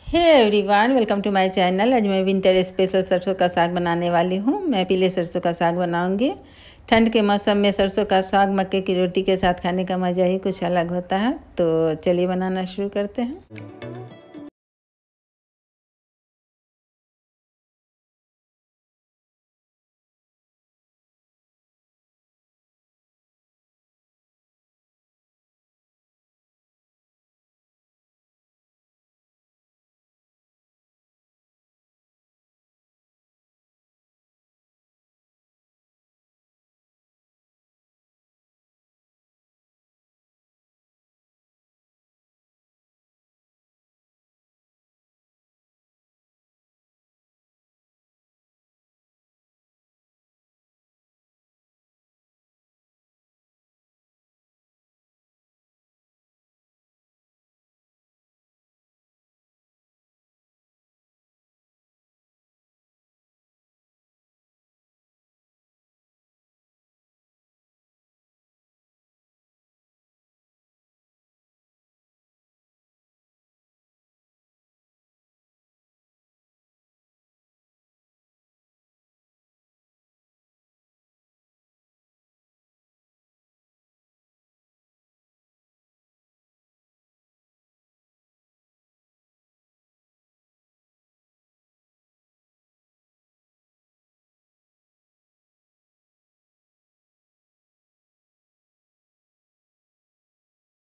Hey everyone, welcome to my channel. आज मैं winter special सरसों का साग बनाने वाली हूँ। मैं पीले सरसों का साग बनाऊँगी। ठंड के मौसम में सरसों का साग मक्के की रोटी के साथ खाने का मज़ा ही कुछ अलग होता है। तो चलिए बनाना शुरू करते हैं।